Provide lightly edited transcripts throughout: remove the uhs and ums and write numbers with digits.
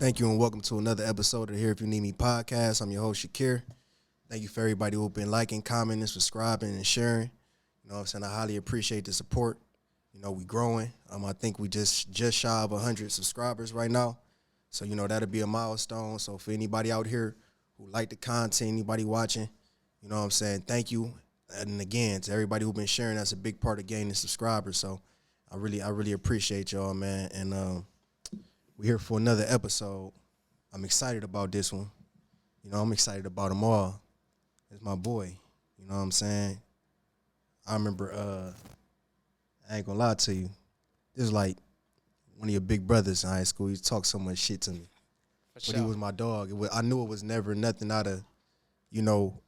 Thank you and welcome to another episode of the Here If You Need Me podcast. I'm your host, Shakir. Thank you for everybody who've been liking, commenting, subscribing, and sharing. You know what I'm saying? I highly appreciate the support. You know, we growing. I think we just shy of 100 subscribers right now. So, you know, that'll be a milestone. So for anybody out here who like the content, anybody watching, you know what I'm saying? Thank you. And again, to everybody who's been sharing, that's a big part of gaining subscribers. So I really appreciate y'all, man. And we're here for another episode. I'm excited about this one. You know, I'm excited about them all. It's my boy. You know what I'm saying? I remember, I ain't gonna lie to you. This is like one of your big brothers in high school. He talked so much shit to me. For But sure. he was my dog. I knew it was never nothing out of, you know,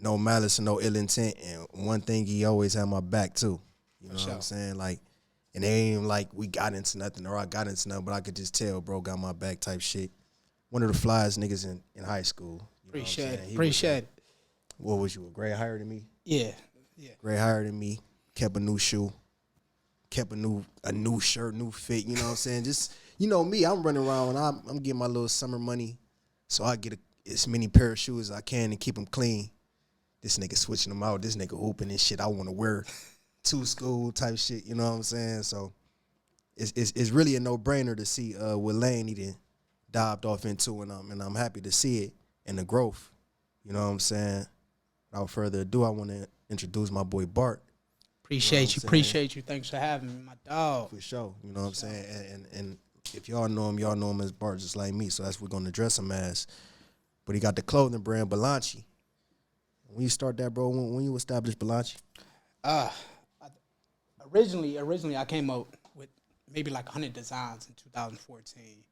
no malice or no ill intent. And one thing, he always had my back too. You know For what I'm sure. saying? Like, and it ain't even like we got into nothing or I got into nothing, but I could just tell, bro, got my back type shit. One of the flyest niggas in high school. You know what I'm Appreciate saying? it. He was Appreciate it. what was you, a grade higher than me? Yeah. Yeah. Grade higher than me. Kept a new shoe. Kept a new shirt, new fit. You know what I'm saying? Just, you know me, I'm running around and I'm getting my little summer money, so I get as many pair of shoes as I can and keep them clean. This nigga switching them out. This nigga hooping and shit I want to wear to school type shit. You know what I'm saying? So it's really a no brainer to see what lane he done dived off into, and I'm happy to see it and the growth. You know what I'm saying? Without further ado, I want to introduce my boy Bart. Appreciate you. saying? Appreciate you. Thanks for having me, my dog. For sure. You know what I'm saying? And if y'all know him as Bart just like me, so that's what we're gonna address him as. But he got the clothing brand Balanchi. When you start that, bro, when you established Balanchi? Uh, originally, I came up with maybe like 100 designs in 2014.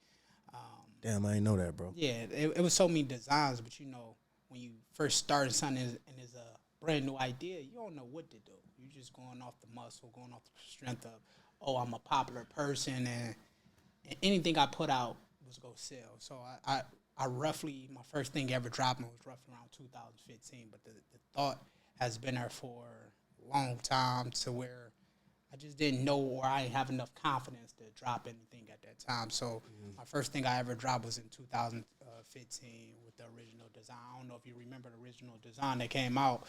Damn, I ain't know that, bro. Yeah, it was so many designs, but you know, when you first start something and it's a brand new idea, you don't know what to do. You're just going off the muscle, going off the strength of, oh, I'm a popular person, and anything I put out was go sell. So I roughly, my first thing ever dropping was roughly around 2015, but the thought has been there for a long time to where I just didn't know or I didn't have enough confidence to drop anything at that time. So my first thing I ever dropped was in 2015 with the original design. I don't know if you remember the original design that came out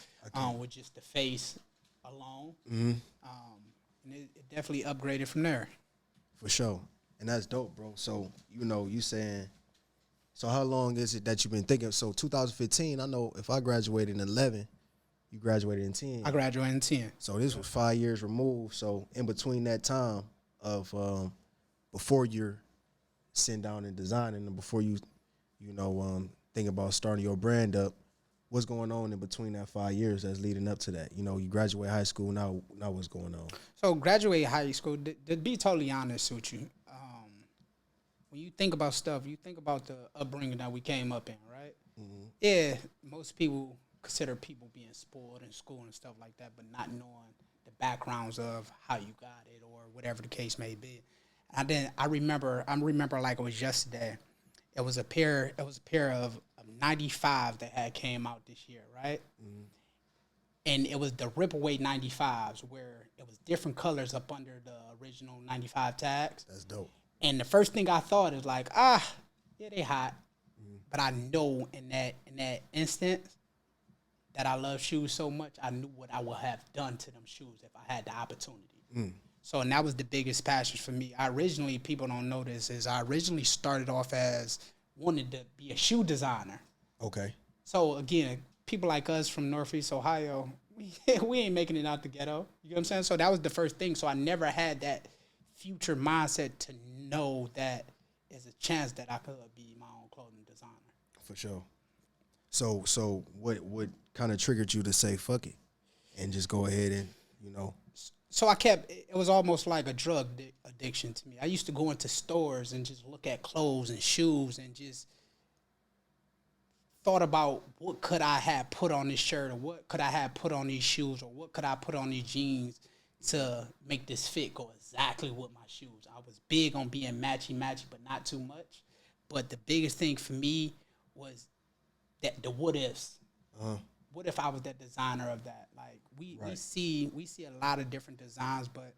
with just the face alone. And it definitely upgraded from there. For sure. And that's dope, bro. So, you know, you saying, so how long is it that you've been thinking? So 2015, I know if I graduated in 11, you graduated in 10. I graduated in 10. So this was 5 years removed. So in between that time of before you're sitting down and designing and before you think about starting your brand up, what's going on in between that 5 years that's leading up to that? You know, you graduate high school, now what's going on? So graduate high school, to be totally honest with you, when you think about stuff, you think about the upbringing that we came up in, right? Mm-hmm. Yeah, most people consider people being spoiled in school and stuff like that, but not knowing the backgrounds of how you got it or whatever the case may be. And then I remember like it was yesterday. It was a pair of 95 that had came out this year, right? Mm-hmm. And it was the Ripaway 95s where it was different colors up under the original 95 tags. That's dope. And the first thing I thought is like, yeah, they hot. Mm-hmm. But I know in that instance that I love shoes so much, I knew what I would have done to them shoes if I had the opportunity. Mm. So, and that was the biggest passion for me. People don't know this, is I originally started off as wanted to be a shoe designer. Okay. So, again, people like us from Northeast Ohio, we ain't making it out the ghetto. You know what I'm saying? So that was the first thing. So I never had that future mindset to know that there's a chance that I could be my own clothing designer. For sure. So what kind of triggered you to say fuck it and just go ahead and, you know? So it was almost like a drug addiction to me. I used to go into stores and just look at clothes and shoes and just thought about what could I have put on this shirt or what could I have put on these shoes or what could I put on these jeans to make this fit go exactly with my shoes. I was big on being matchy, but not too much. But the biggest thing for me was that the what ifs. What if I was that designer of that? Like we see a lot of different designs, but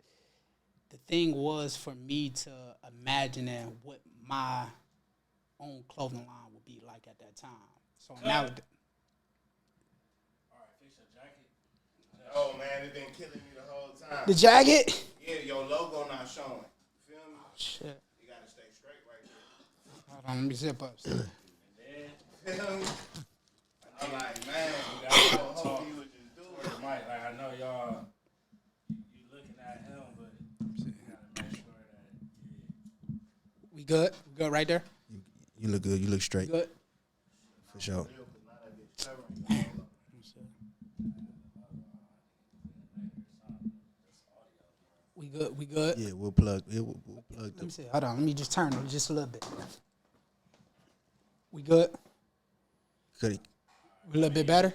the thing was for me to imagine what my own clothing line would be like at that time. So now, All right, fix your jacket. Oh man, it been killing me the whole time. the jacket. Yeah, your logo not showing. Feel me? Shit. You gotta stay straight right there. Hold on, let me zip up. Feel me? I'm like, man, You I gotta hope talk he would just do towards it. the mic. Like I know y'all, you looking at him, but you gotta make sure that We good? We good right there? You look good. You look straight. Good. For sure. We good? We good? Yeah, we'll plug. We'll plug Let the. me see. Hold on. Let me just turn it just a little bit. We good? Could We a little bit better?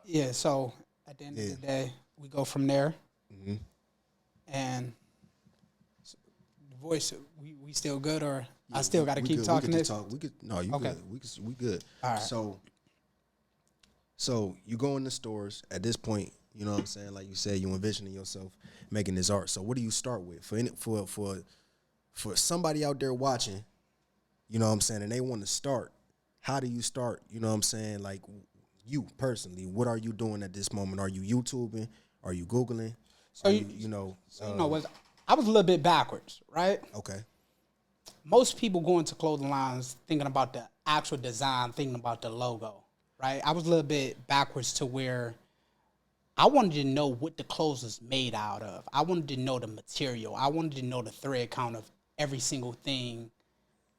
Yeah, so at the end of the day, we go from there. And so the voice, we still good, or I still got to keep talking this? We could. No, you Okay. good. We good. All right. So you go in the stores at this point. You know what I'm saying? Like you said, you envisioning yourself making this art. So what do you start with for somebody out there watching? You know what I'm saying? And they want to start. How do you start? You know what I'm saying? Like you personally, what are you doing at this moment? Are you YouTubing? Are you Googling? So you know. I was a little bit backwards, right? Okay. Most people go into clothing lines thinking about the actual design, thinking about the logo, right? I was a little bit backwards to where I wanted to know what the clothes was made out of. I wanted to know the material. I wanted to know the thread count of every single thing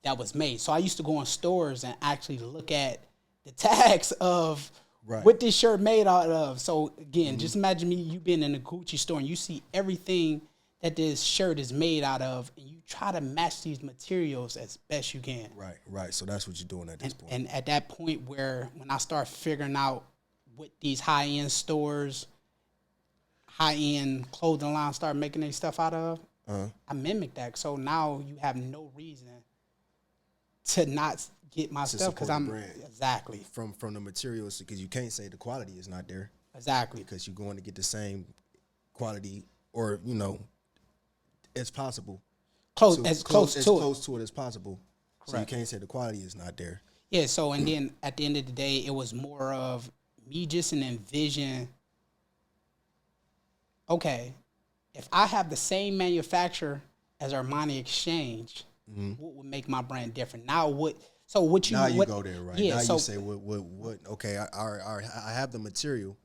that was made. So I used to go in stores and actually look at the tags of what this shirt made out of. So again, just imagine you being in a Gucci store and you see everything that this shirt is made out of, and you try to match these materials as best you can. Right. So that's what you're doing at this point. And at that point when I start figuring out what these high-end stores, high-end clothing lines start making their stuff out of, I mimic that. So now you have no reason to not get my stuff because I'm brand. Exactly From the materials, because you can't say the quality is not there. Exactly. Because you're going to get the same quality, or as possible. Close to as close to it as possible. Correct. So you can't say the quality is not there. Yeah. So and then at the end of the day, it was more of me just an envision. Okay, if I have the same manufacturer as Armani Exchange, what would make my brand different? Now what? So what you Now you what, go there, right? Yeah, Now so, you say what? Okay, I have the material.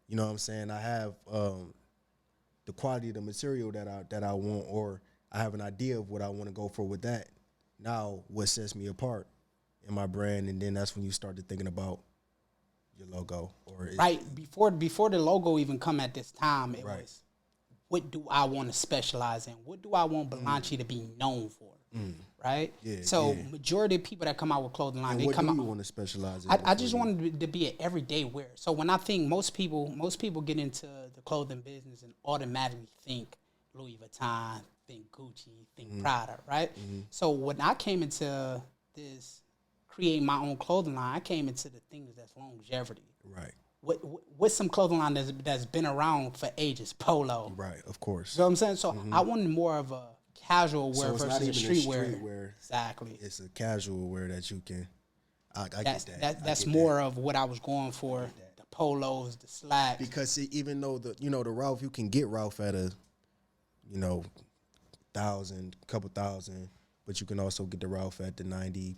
You know what I'm saying? I have the quality of the material that I want, or I have an idea of what I want to go for with that. Now, what sets me apart in my brand, and then that's when you start to thinking about your logo, or right before the logo even come at this time, it Right. was what do I want to specialize in? What do I want Balanchi to be known for? Right? Yeah, So yeah. majority of people that come out with clothing line, and they what come do out. you want to specialize in? I just wanted to be an everyday wear. So when I think most people get into the clothing business and automatically think Louis Vuitton, think Gucci, think Prada, right? So when I came into this, creating my own clothing line, I came into the things that's longevity. Right, What's some clothing line that's been around for ages? Polo. right, of course. You know what I'm saying? So I wanted more of a casual wear So it's not versus a even streetwear. Exactly. It's a casual wear that you can. I That's get that. that's I get more that. of what I was going for. The polos, the slacks. Because see, even though the Ralph, you can get Ralph at a couple thousand, but you can also get the Ralph at the 90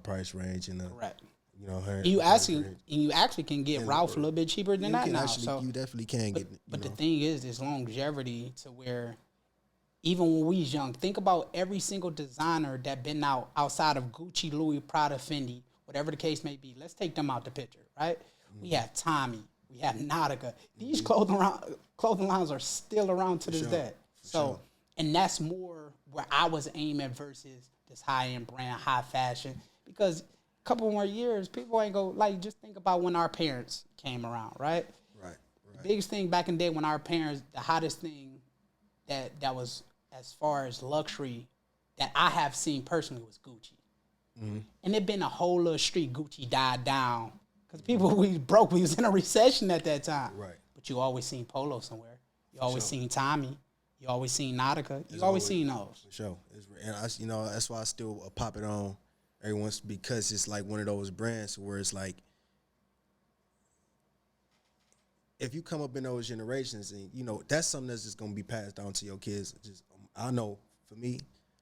price range, and the Correct. And You actually can get Ralph a little bit cheaper than that now. So, you definitely can get. but the thing is, there's longevity to where even when we was young, think about every single designer that been out outside of Gucci, Louis, Prada, Fendi, whatever the case may be. Let's take them out the picture, right? We have Tommy, we have Nautica. These clothing lines are still around to this day. So, and that's more where I was aiming versus this high end brand, high fashion, because a couple more years, people ain't go just think about when our parents came around, right? Right. The biggest thing back in the day when our parents, the hottest thing that was as far as luxury that I have seen personally was Gucci. And it been a whole little street. Gucci died down because people we broke. We was in a recession at that time. Right. But you always seen Polo somewhere. You always seen Tommy. You always seen Nautica. You It's always always- seen those. For sure. And I, you know, that's why I still pop it on every once, because it's like one of those brands where it's like, if you come up in those generations, and you know that's something that's just gonna be passed down to your kids. Just I know for me,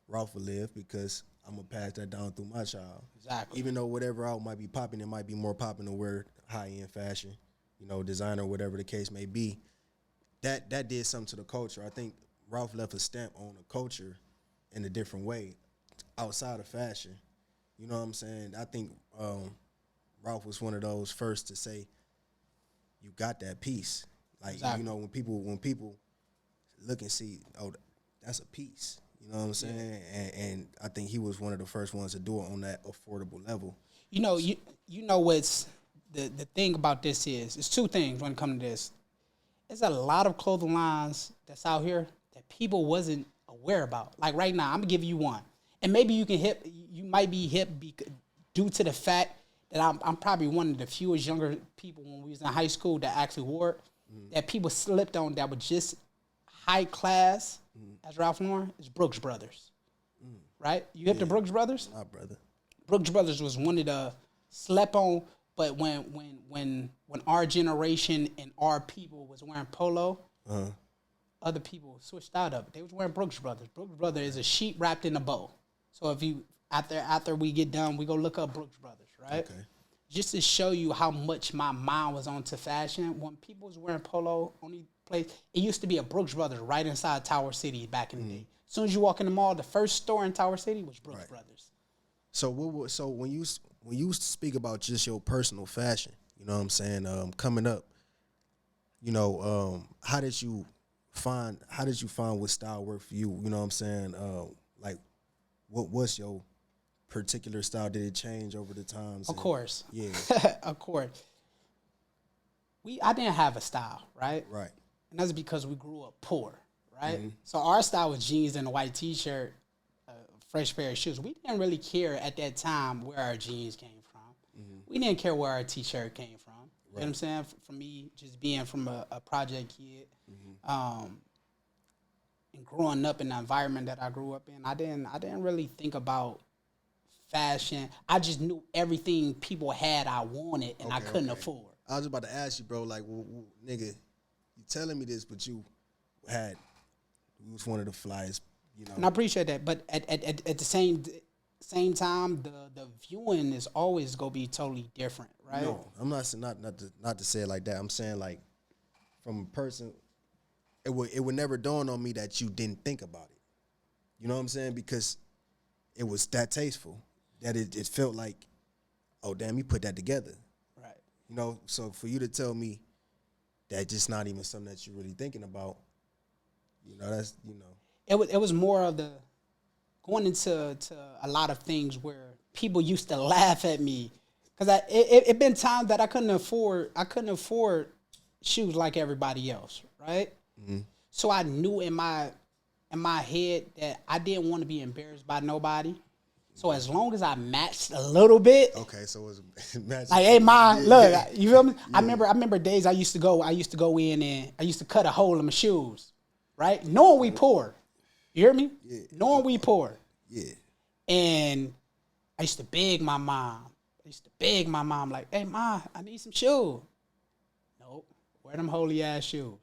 Ralph will live because I'm gonna pass that down through my child. Exactly. Even though whatever out might be popping, it might be more popping to wear high end fashion, you know, designer, whatever the case may be. That did something to the culture. I think Ralph left a stamp on the culture in a different way, outside of fashion. You know what I'm saying? I think Ralph was one of those first to say, "You got that piece." Like Exactly. you know, when people look and see, oh, that's a piece. You know what I'm saying? And I think he was one of the first ones to do it on that affordable level. You know, you know what's the thing about this is it's two things when it comes to this. There's a lot of clothing lines that's out here that people wasn't aware about. Like right now, I'm gonna give you one, and maybe you might be hip due to the fact that I'm probably one of the fewest younger people when we was in high school that actually wore it, that people slipped on that were just high class as Ralph Lauren is Brooks Brothers, right? You hip to Brooks Brothers? My brother. Brooks Brothers was one of the slept on, but when our generation and our people was wearing polo, other people switched out of it. They was wearing Brooks Brothers. Brooks Brothers is a sheet wrapped in a bow. So if you after we get done, we go look up Brooks Brothers, right? Okay. Just to show you how much my mind was onto fashion. When people was wearing polo, only place it used to be a Brooks Brothers right inside Tower City back in the day. As soon as you walk in the mall, the first store in Tower City was Brooks Brothers. So when you speak about just your personal fashion, you know what I'm saying, coming up, you know, how did you find what style worked for you? You know what I'm saying? Like what was your particular style? Did it change over the times? Of course. Yeah. Of course. I didn't have a style, right? Right. And that's because we grew up poor, right? So our style was jeans and a white t-shirt, fresh pair of shoes. We didn't really care at that time where our jeans came from. We didn't care where our t-shirt came from. You know what I'm saying? For me, just being from a project kid, and growing up in the environment that I grew up in, I didn't really think about fashion. I just knew everything people had I wanted and I couldn't afford. I was about to ask you, bro, like, nigga, you telling me this, but you was one of the flyest, you know. And I appreciate that, but at the same time, the viewing is always gonna be totally different, right? No, I'm not to say it like that. I'm saying like from a person, it would never dawn on me that you didn't think about it. You know what I'm saying? Because it was that tasteful that it felt like, oh damn, you put that together. Right. You know, so for you to tell me that just not even something that you're really thinking about, you know, that's, you know. It was more of the going into a lot of things where people used to laugh at me because it been times that I couldn't afford shoes like everybody else, right? So I knew in my head that I didn't want to be embarrassed by nobody. So as long as I matched a little bit, Okay, so it was magic. like, hey, ma, look, you feel me? I remember days I used to go in and I used to cut a hole in my shoes, right? Knowing we poor, you hear me? Yeah. Knowing we poor, Yeah. and I used to beg my mom. Like, hey, ma, I need some shoes. Nope, wear them holy ass shoes.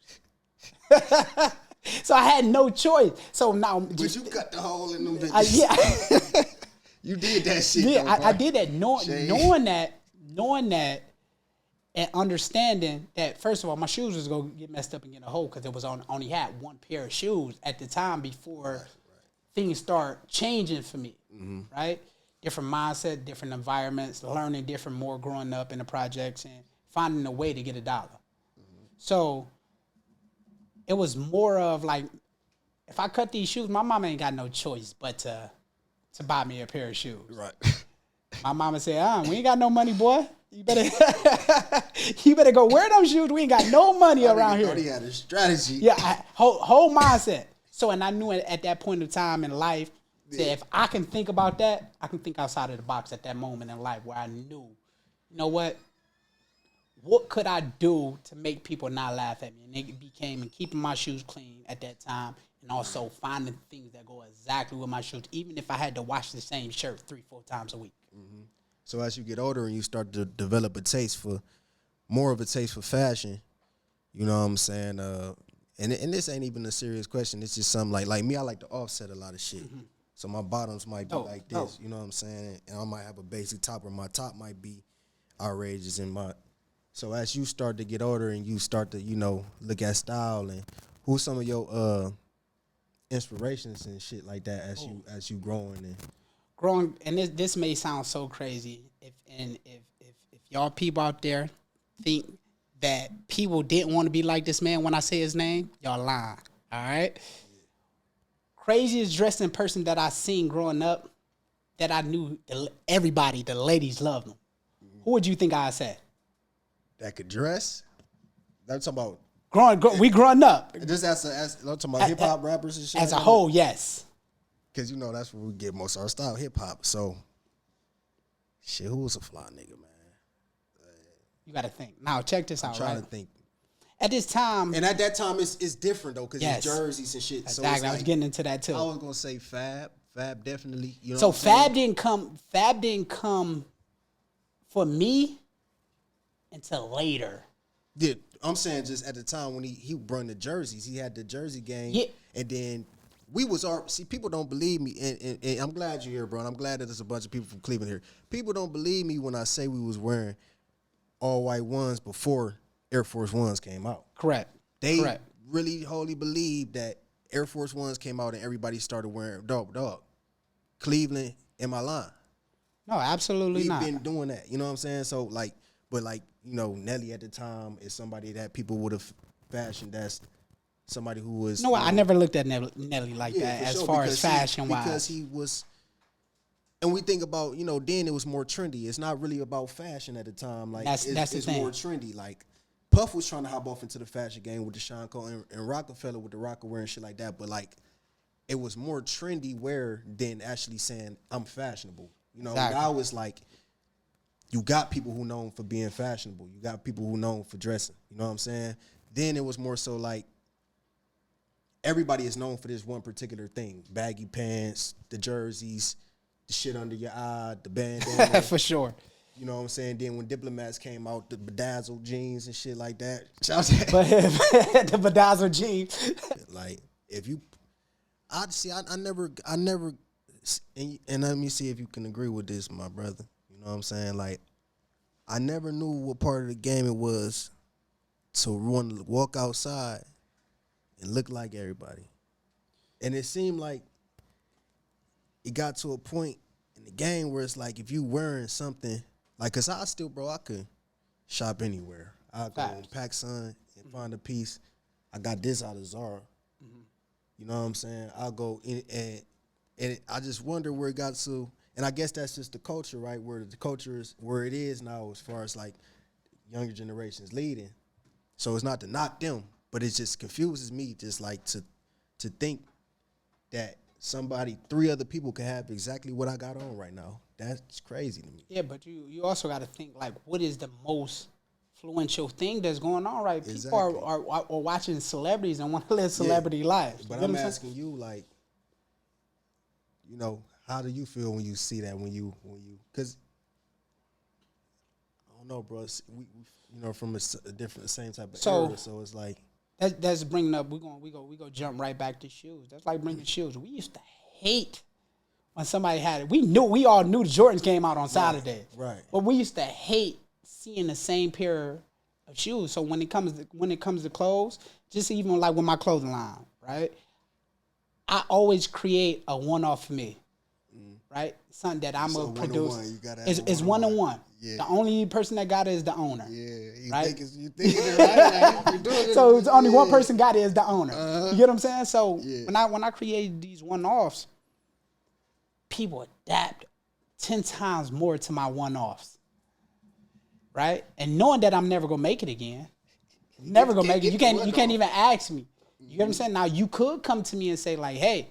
So I had no choice. So now, But you cut the hole in them bitches. yeah. You did that shit. Yeah, though, I boy. did that Shame. knowing that and understanding that, first of all, my shoes was going to get messed up and get in a hole because it was only had one pair of shoes at the time before things start changing for me, right? Different mindset, different environments, learning different more growing up in the projects and finding a way to get $1. So it was more of like, if I cut these shoes, my mama ain't got no choice but to buy me a pair of shoes. Right. My mama said, we ain't got no money, boy. You better go wear them shoes. We ain't got no money around here. He had a strategy. Yeah, whole mindset. So, and I knew at that point of time in life that if I can think about that, I can think outside of the box at that moment in life where I knew, you know what could I do to make people not laugh at me? And it became, and keeping my shoes clean at that time and also finding things that go exactly with my shoes, even if I had to wash the same shirt 3-4 times a week. So as you get older and you start to develop a taste for more of a taste for fashion, you know what I'm saying? And this ain't even a serious question. It's just something like me. I like to offset a lot of shit. So my bottoms might be like this. You know what I'm saying? And I might have a basic top, or my top might be outrageous in my. So as you start to get older and you start to look at style and who's some of your inspirations and shit like that as you growing And this may sound so crazy if y'all people out there think that people didn't want to be like this man when I say his name, y'all lying. All right. Craziest dressing person that I seen growing up, that I knew everybody, the ladies loved him. Who would you think I said? that could dress. That's about growing up. just as I'm talking about hip hop rappers and shit. As a whole, yes. Because that's where we get most of our style, hip hop. So, shit, who was a fly nigga, man? You got to think. Now, check this out, Trying right? to think. At this time. And at that time, it's different, though, because Yes. it's jerseys and shit. Exactly. So it's I was getting into that, too. I was going to say Fab. Fab definitely. You know So what I'm Fab saying? didn't come for me until later. Yeah, I'm saying just at the time when he brought the jerseys, he had the jersey game. Yeah. And then people don't believe me, and I'm glad you're here, bro. And I'm glad that there's a bunch of people from Cleveland here. People don't believe me when I say we was wearing all white ones before Air Force Ones came out. Correct. They really wholly believe that Air Force Ones came out and everybody started wearing dog. Cleveland in my line. No, absolutely not. We've been doing that. You know what I'm saying? So Nelly at the time is somebody that people would have fashioned as somebody who was. No, I never looked at Nelly like that as far as fashion wise. Because he was. And we think about, then it was more trendy. It's not really about fashion at the time. Like that's the it's thing. more trendy. Like Puff was trying to hop off into the fashion game with the Sean Cole and Rockefeller with the Rockaware and shit like that. But it was more trendy wear than actually saying I'm fashionable. Exactly. Now it's like you got people who known for being fashionable. You got people who known for dressing. You know what I'm saying? Then it was more so like everybody is known for this one particular thing: baggy pants, the jerseys, the shit under your eye, the bandana. For sure. You know what I'm saying? Then when Diplomats came out, the bedazzled jeans and shit like that. But the bedazzled jeans. Like I never, and let me see if you can agree with this, my brother. You know what I'm saying? Like, I never knew what part of the game it was to want to walk outside and look like everybody. And it seemed like it got to a point in the game where it's like if you wearing something, like, cause I could shop anywhere. I go on PacSun and find a piece. I got this out of Zara. You know what I'm saying? I'll go in and I just wonder where it got to. And I guess that's just the culture, right? Where the culture is where it is now as far as like younger generations leading. So it's not to knock them, but it just confuses me just like to think that three other people can have exactly what I got on right now. That's crazy to me. Yeah, but you also got to think, like, what is the most influential thing that's going on, right? Exactly. People are watching celebrities and want to live celebrity lives. But I'm asking you, like, how do you feel when you see that? When you, because I don't know, bro. We from a different, same type of era, so it's like that's bringing up. We go jump right back to shoes. That's like bringing shoes. We used to hate when somebody had it. We all knew the Jordans came out on Saturday, right? But we used to hate seeing the same pair of shoes. So when it comes to clothes, just even like with my clothing line, right? I always create a one-off for me, right? Something that I'm gonna produce. It's one-on-one. Yeah. The only person that got it is the owner. Yeah, right? You thinking it right? Like, you're doing it. So it's only one person got it is the owner. You get what I'm saying? So when I created these one-offs, people adapt 10 times more to my one-offs, right? And knowing that I'm never gonna make it again, never gonna make it. You can't even ask me. You get what I'm saying? Now you could come to me and say like, "Hey,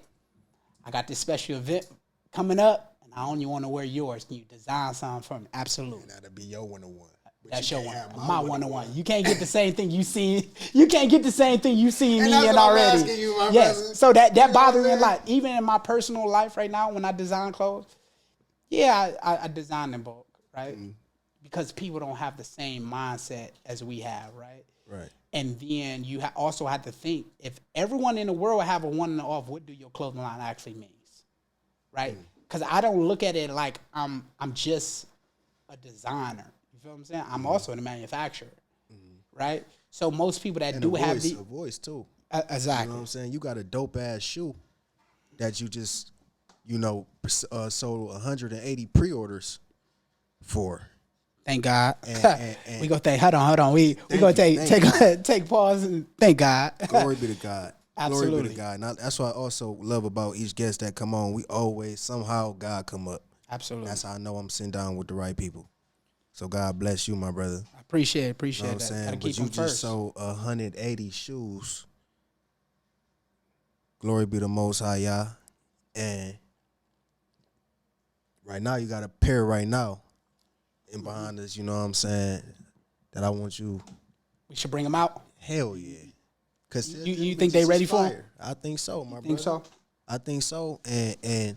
I got this special event coming up, and I only want to wear yours. Can you design something for me?" Absolutely. That'll be your one-on-one. That's you your can't one. have My my one-on-one. You can't get the same thing you see. You can't get the same thing you see And me that's in what I'm already. asking you, my Yes. brother. So that You know what bothers me a I'm lot. saying? Even in my personal life right now, when I design clothes, yeah, I design in bulk, right? Because people don't have the same mindset as we have, right? Right. And then you also have to think, if everyone in the world have a one and off, what do your clothing line actually means, right? Because I don't look at it like I'm just a designer. You feel what I'm saying? I'm also a manufacturer, right? So most people that And do a have voice, the a voice too. exactly. You know what I'm saying? You got a dope ass shoe that you just, sold 180 pre-orders for. Thank God. And We go thank. Hold on. We Thank gonna you, take pause and thank God. Glory be to God. Glory be Absolutely. to God. Now, that's what I also love about each guest that come on. We always somehow God come up. Absolutely. That's how I know I'm sitting down with the right people. So God bless you, my brother. I appreciate You know that. what I'm Gotta saying? keep But you them just first. sold 180 shoes. Glory be to Most High Yah. And right now you got a pair right now in behind us, you know what I'm saying, that I want you, We should bring them out. hell yeah. Cause You think they ready for 'em? I think so, my brother. Think so? I think so. And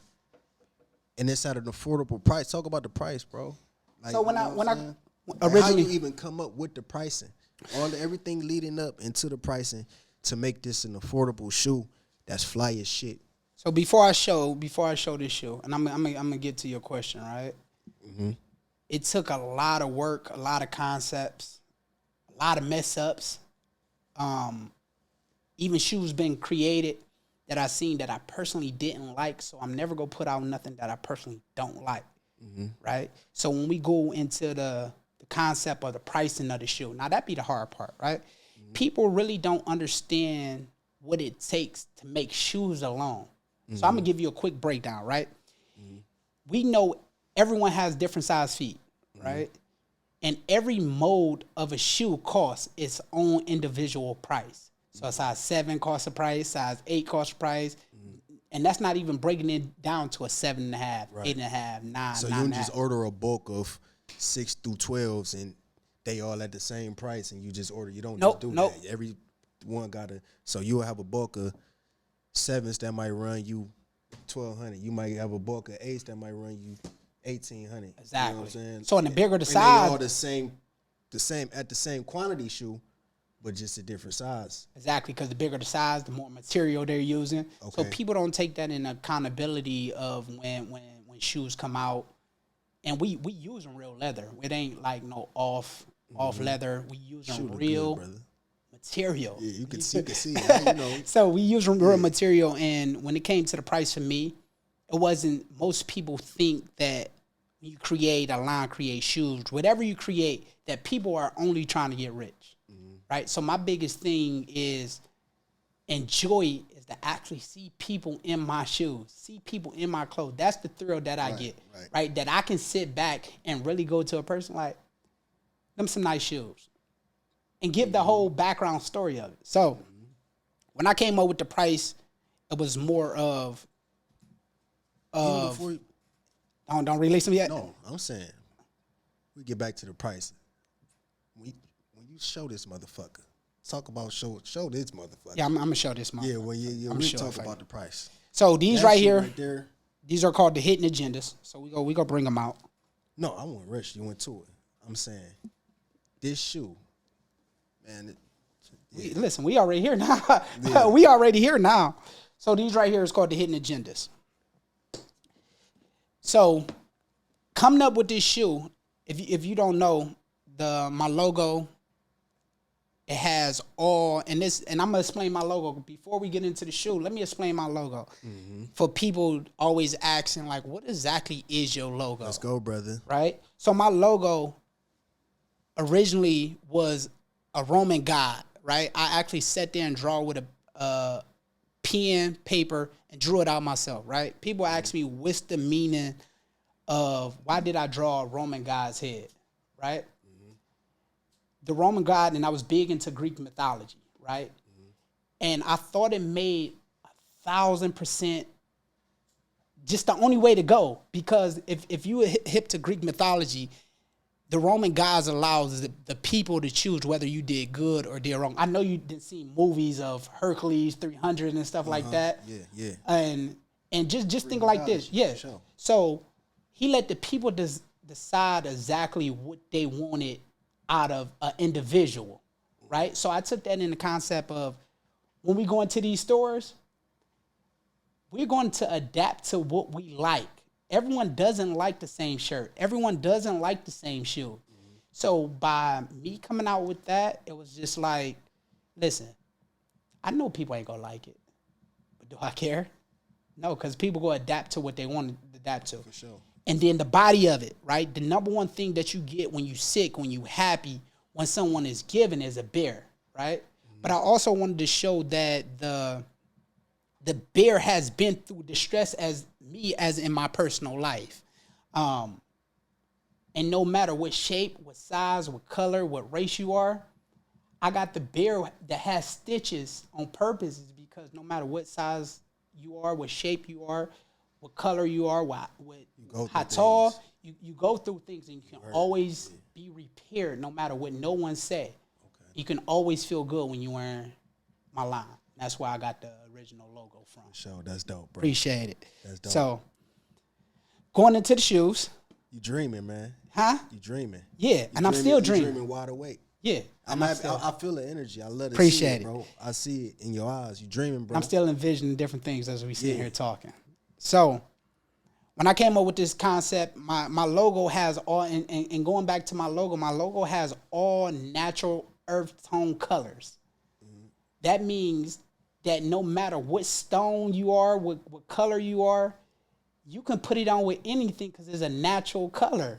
it's at an affordable price. Talk about the price, bro. Like, So when you I know what when I'm I saying? originally How you even come up with the pricing? Everything leading up into the pricing to make this an affordable shoe that's fly as shit. so before I show this shoe, and I'm gonna get to your question, right? It took a lot of work, a lot of concepts, a lot of mess ups. Even shoes been created that I seen that I personally didn't like, so I'm never gonna put out nothing that I personally don't like, right? So when we go into the concept of the pricing of the shoe, now that be the hard part, right? People really don't understand what it takes to make shoes alone. So I'm gonna give you a quick breakdown, right? We know everyone has different size feet, right? And every mold of a shoe costs its own individual price. So a size 7 costs a price, size 8 costs a price, and that's not even breaking it down to a 7.5, 8.5, 9. So 9 you and a just half. order a bulk of 6 through 12s and they all at the same price and you just order. You don't Nope, just do nope. that. Every one gotta. So you'll have a bulk of 7s that might run you 1,200. You might have a bulk of 8s that might run you 1,800. Exactly. You know what I'm saying? So in the bigger the and size, they all the same at the same quantity shoe, but just a different size. exactly, because the bigger the size, the more material they're using. So Okay. people don't take that in accountability of when shoes come out, and we using real leather. It ain't like no off leather. We using Shoe look real good, brother. material. Yeah, you can see it. How you know? So we use real material, and when it came to the price for me, it wasn't. Most people think that you create a line, create shoes, whatever you create, that people are only trying to get rich, right? So my biggest thing is enjoy is to actually see people in my shoes, see people in my clothes. That's the thrill that I get, right? That I can sit back and really go to a person like, them some nice shoes, and give the whole background story of it. So when I came up with the price, it was more of Even before you, don't release them yet. no, I'm saying we get back to the price. When you show this motherfucker, talk about show this motherfucker. Yeah, I'm gonna show this. Yeah, when you I'm really sure talk if I about can. the price. So these That right shit here, right there. these are called the hidden agendas. So we go bring them out. No, I won't rush you into it. I'm saying this shoe, man. Listen, we already here now. We already here now. So these right here is called the hidden agendas. So coming up with this shoe, if you don't know, my logo, it has all, and I'm gonna explain my logo before we get into the shoe. Let me explain my logo for people always asking like, what exactly is your logo? Let's go, brother. Right? So my logo originally was a Roman god, right? I actually sat there and draw with a pen, paper, and drew it out myself, right? People ask me, what's the meaning of why did I draw a Roman god's head, right? The Roman god, and I was big into Greek mythology, right? And I thought it made 1,000% just the only way to go, because if you were hip to Greek mythology, the Roman gods allows the people to choose whether you did good or did wrong. I know you did see movies of Hercules 300 and stuff like that. Yeah. And just think like this. Yeah. Sure. So he let the people decide exactly what they wanted out of an individual, right? So I took that in the concept of when we go into these stores, we're going to adapt to what we like. Everyone doesn't like the same shirt. Everyone doesn't like the same shoe. So by me coming out with that, it was just like, listen, I know people ain't gonna like it, but do I care? No, because people go adapt to what they want to adapt to. For sure. And then the body of it, right? The number one thing that you get when you sick, when you happy, when someone is given is a bear, right? But I also wanted to show that the bear has been through distress as me as in my personal life. And no matter what shape, what size, what color, what race you are, I got the bear that has stitches on purpose is because no matter what size you are, what shape you are, what color you are, how tall, you go through things and you can always be repaired no matter what no one say. Okay. You can always feel good when you're wearing my line. That's where I got the original logo from. Sure, that's dope, bro. Appreciate it. That's dope. So, going into the shoes. You dreaming, man. Huh? You dreaming. Yeah, and I'm still dreaming. You dreaming wide awake. Yeah. I feel the energy. I love to Appreciate see it, it, bro. I see it in your eyes. You dreaming, bro. I'm still envisioning different things as we sit here talking. So, when I came up with this concept, my logo has all, and going back to my logo has all natural earth tone colors. Mm-hmm. That means that no matter what stone you are, what color you are, you can put it on with anything because it's a natural color.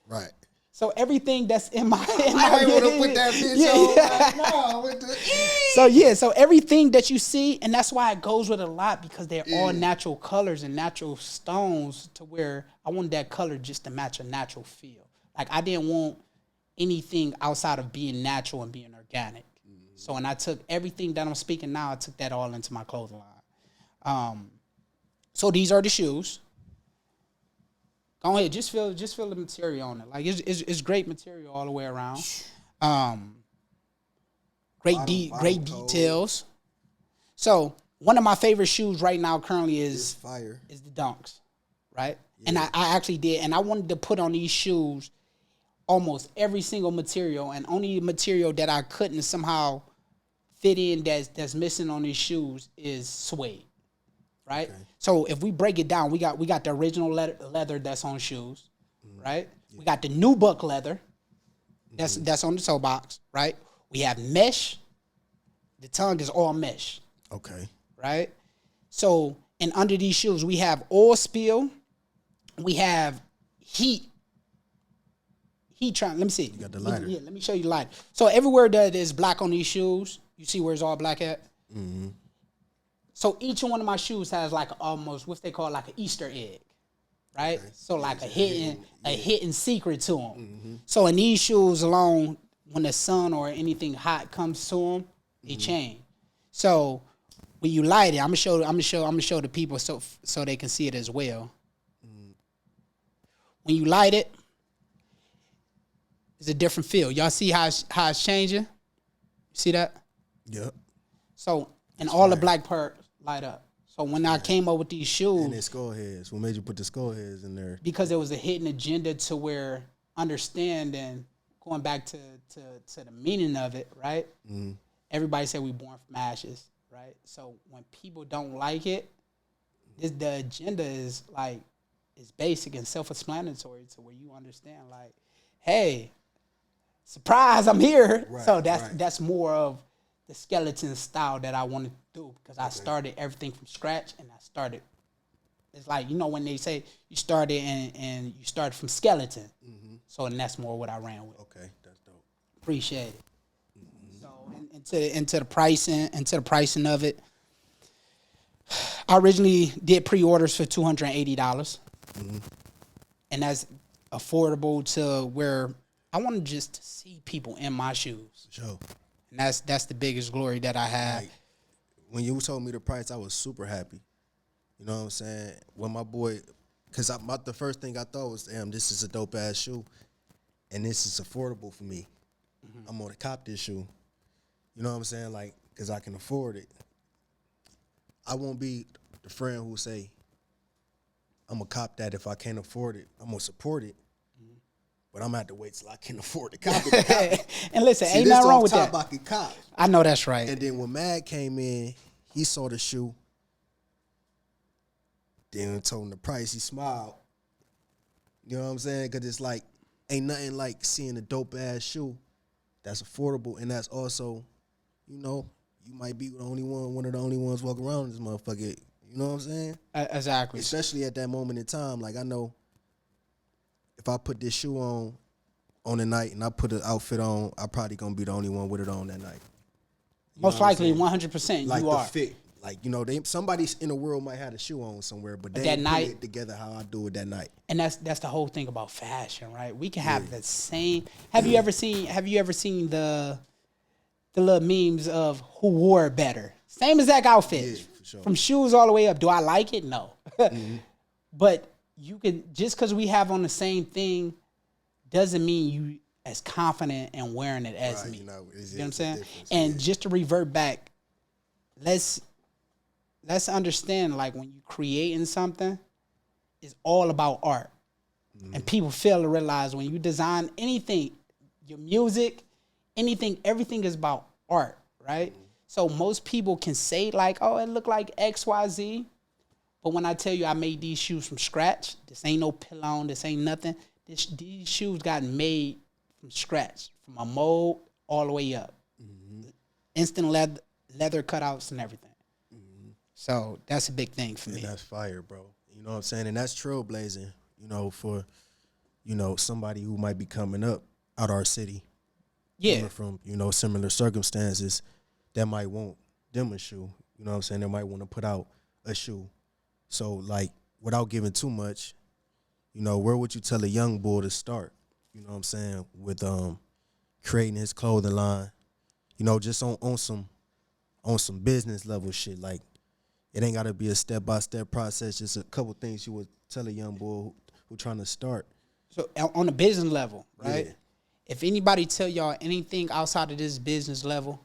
Right. So everything that's in my I ain't want to put that bitch on right now with the so everything that you see, and that's why it goes with a lot because they're all natural colors and natural stones to where I wanted that color just to match a natural feel. Like I didn't want anything outside of being natural and being organic. Mm-hmm. So when I took everything that I'm speaking now, I took that all into my clothing line. So these are the shoes. Go ahead, just feel the material on it. Like it's great material all the way around. Great details. So one of my favorite shoes right now currently is the Dunks, right? Yeah. And I actually did, and I wanted to put on these shoes almost every single material, and only material that I couldn't somehow fit in that's missing on these shoes is suede. Right, okay. So if we break it down, we got the original leather that's on shoes, right? Yeah. We got the nubuck leather that's on the toe box, right? We have mesh. The tongue is all mesh. Okay. Right. So and under these shoes we have oil spill, we have heat. Let me see. You got the lighter. Yeah, let me show you the lighter. So everywhere that is black on these shoes, you see where it's all black at. Mm-hmm. So each one of my shoes has like almost what they call like an Easter egg, right? Okay. So like a hidden secret to them. Mm-hmm. So in these shoes alone, when the sun or anything hot comes to them, they change. So when you light it, I'm gonna show the people so they can see it as well. Mm. When you light it, it's a different feel. Y'all see how it's changing? You see that? Yep. So and all the black part light up. So when I came up with these shoes, and the skull heads, what made you put the skull heads in there? Because there was a hidden agenda to where understanding, going back to the meaning of it, right? Mm-hmm. Everybody said we born from ashes, right? So when people don't like it, the agenda is like it's basic and self-explanatory to where you understand, like, hey, surprise, I'm here. Right, so that's more of the skeleton style that I want to do because I started everything from scratch and it's like, you know, when they say you started and you started from skeleton. Mm-hmm. So and that's more what I ran with. Okay, that's dope. Appreciate it. Mm-hmm. So into the pricing of it, I originally did pre-orders for $280. Mm-hmm. And that's affordable to where I wanted just to see people in my shoes. Sure. And that's the biggest glory that I have. Like, when you told me the price, I was super happy. You know what I'm saying? When my boy, because the first thing I thought was, damn, this is a dope ass shoe. and this is affordable for me. I'm gonna cop this shoe. You know what I'm saying? Like, cause I can afford it. I won't be the friend who say, I'm gonna cop that if I can't afford it. I'm gonna support it. But I'm gonna have to wait till I can afford to cop it. And listen, See, ain't this nothing wrong off with top that. I can cop. I know that's right. And then when Mad came in, he saw the shoe. Then told him the price. He smiled. You know what I'm saying? Because it's like, ain't nothing like seeing a dope ass shoe that's affordable, and that's also, you know, you might be the only one of the only ones walking around in this motherfucker. You know what I'm saying? Exactly. Especially at that moment in time. Like, I know if I put this shoe on the night and I put an outfit on, I probably gonna be the only one with it on that night. You Most know what I'm likely, saying? 100%. Like you the are. fit. Like, you know, somebody in the world might have a shoe on somewhere, but they that ain't put night- it together how I do it that night. And that's the whole thing about fashion, right? We can have the same. Have you ever seen the little memes of who wore it better? Same exact outfit. Yeah, for sure. From shoes all the way up. Do I like it? No. But you can, just because we have on the same thing doesn't mean you as confident in wearing it as Right, me. you know, You know what I'm it's a saying? difference, And yeah. just to revert back, let's understand, like, when you creating something, it's all about art. And people fail to realize when you design anything, your music, anything, everything is about art, right? So most people can say, like, oh, it look like XYZ. But when I tell you I made these shoes from scratch, this ain't no pillow, this ain't nothing. These shoes got made from scratch, from a mold all the way up. Instant leather cutouts and everything. So that's a big thing for me. And that's fire, bro. You know what I'm saying? And that's trailblazing, you know, for, you know, somebody who might be coming up out our city. Yeah. Coming from, you know, similar circumstances that might want them a shoe. You know what I'm saying? They might want to put out a shoe. So, like, without giving too much, you know, where would you tell a young boy to start? You know what I'm saying? With creating his clothing line. You know, just on some business level shit. Like, it ain't gotta be a step-by-step process. Just a couple things you would tell a young boy who trying to start. So on a business level, right? Yeah. If anybody tell y'all anything outside of this business level,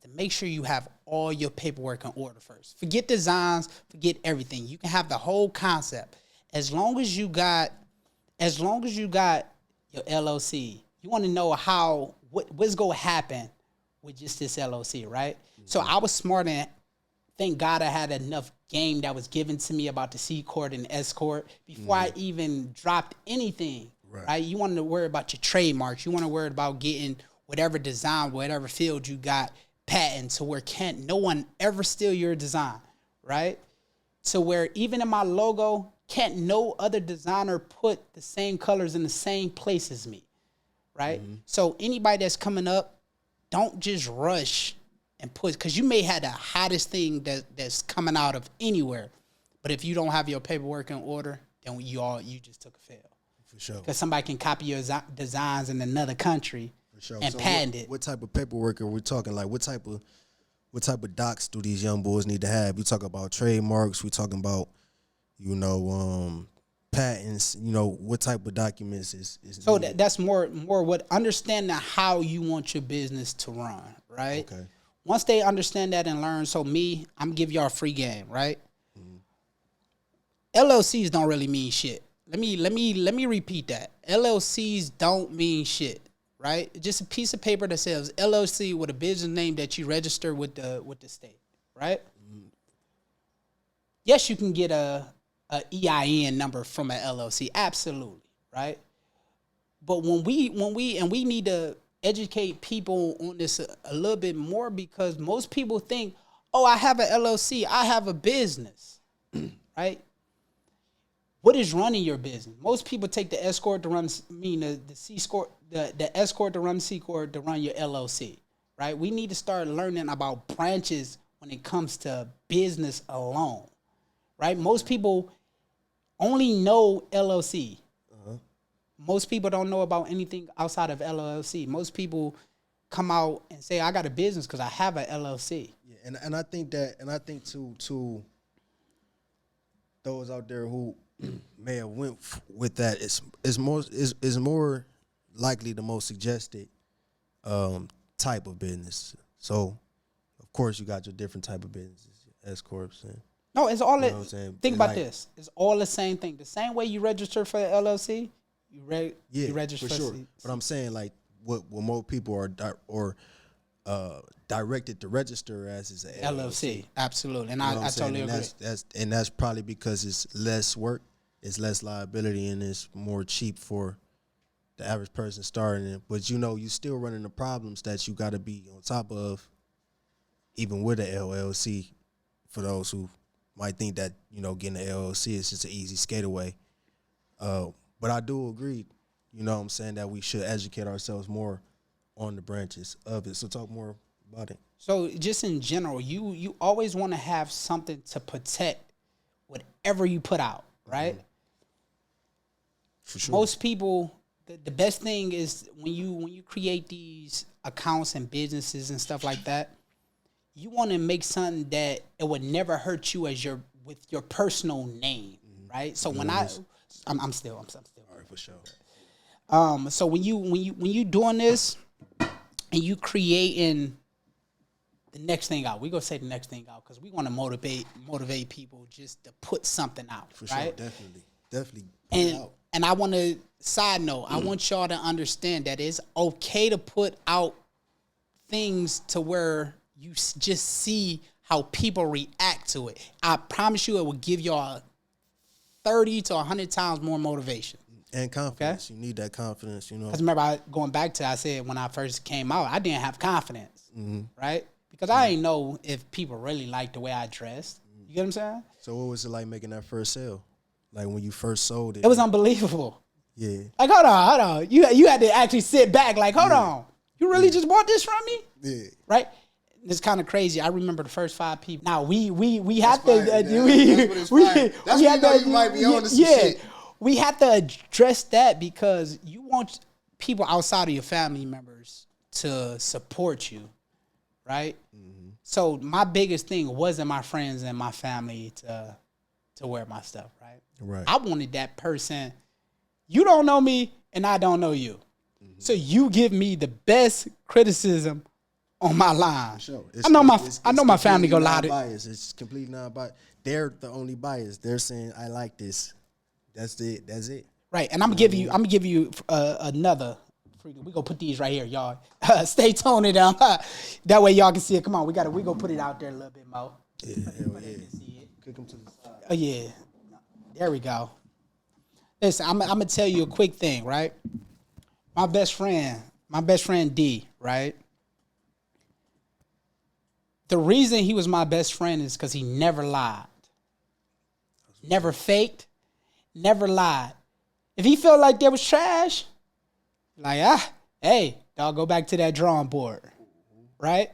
to make sure you have all your paperwork in order first. Forget designs, forget everything. You can have the whole concept. As long as you got your LLC, you want to know what's going to happen with just this LLC, right? So I was smart, and thank God I had enough game that was given to me about the C Corp and S Corp before I even dropped anything, right? You want to worry about your trademarks. You want to worry about getting whatever design, whatever field you got, patent, to where can't no one ever steal your design, right? To where even in my logo, can't no other designer put the same colors in the same place as me, right? So anybody that's coming up, don't just rush and put, because you may have the hottest thing that's coming out of anywhere, but if you don't have your paperwork in order, then you just took a fail. For sure. Because somebody can copy your designs in another country and So patent it. what type of paperwork are we talking? Like, what type of docs do these young boys need to have? We talk about trademarks. We talking about, you know, patents. You know, what type of documents is So needed? that's more what understanding how you want your business to run, right? Okay. Once they understand that and learn, so I'm give y'all a free game, right? LLCs don't really mean shit. Let me repeat that. LLCs don't mean shit, right? It's just a piece of paper that says LLC with a business name that you register with the state, right? Yes, you can get a EIN number from an LLC, absolutely, right? But when we need to educate people on this a little bit more, because most people think, oh, I have an LLC, I have a business, right? What is running your business? Most people take the S corp to run, the C corp, the S corp to run C corp to run your LLC, right? We need to start learning about branches when it comes to business alone, right? Most people only know LLC. Most people don't know about anything outside of LLC. Most people come out and say, I got a business because I have an LLC. Yeah, and I think to those out there who may have went with that, it's more likely the most suggested type of business. So, of course, you got your different type of businesses, S corps, and No, it's all you know it. what I'm saying? Think about Like, this. It's all the same thing. The same way you register for the LLC, you register for for sure. But I'm saying like what more people are directed to register as is a LLC. Absolutely, and You know what I I'm saying? totally And agree. that's probably because it's less work, it's less liability, and it's more cheap for the average person starting it. But you still running the problems that you got to be on top of, even with a LLC. For those who might think that getting an LLC is just an easy skate away. But I do agree. You know what I'm saying, that we should educate ourselves more on the branches of it. So talk more about it. So just in general, you always want to have something to protect whatever you put out, right? For sure. Most people, the best thing is when you create these accounts and businesses and stuff like that, you want to make something that it would never hurt you with your personal name, right? So when I'm still. All right, for sure. So when you doing this and you creating the next thing out, we gonna say the next thing out because we want to motivate people just to put something out, For right? sure, definitely. Put it out. And I want to side note, I want y'all to understand that it's okay to put out things to where you just see how people react to it. I promise you, it will give y'all 30 to 100 times more motivation. And confidence. You need that confidence, Because remember, going back to, I said when I first came out, I didn't have confidence, right? Because I didn't know if people really liked the way I dressed. You get what I'm saying? So what was it like making that first sale? Like when you first sold it? It was unbelievable. Yeah. Like, hold on. You had to actually sit back. Like, hold on. You really just bought this from me? Yeah. Right? It's kind of crazy. I remember the first 5 people. Now we have fire, to man. That's what it's fire. That's when you might be on to some shit. We have to address that because you want people outside of your family members to support you, right? Mm-hmm. So my biggest thing wasn't my friends and my family to wear my stuff, right? Right. I wanted that person. You don't know me, and I don't know you. Mm-hmm. So you give me the best criticism on my line. Sure. I know my family go lie to. It's completely non-biased. They're the only bias. They're saying, I like this. That's it. Right, and I'm gonna give you another. We gonna put these right here, y'all. Stay tuned to them. That way y'all can see it. Come on, we gonna put it out there a little bit more. Yeah, But they can see it. Kick them to the side. Oh yeah, there we go. Listen, I'm gonna tell you a quick thing, right? My best friend D, right? The reason he was my best friend is because he never lied, never faked, never lied. If he felt like there was trash, like, hey, dog, go back to that drawing board, right?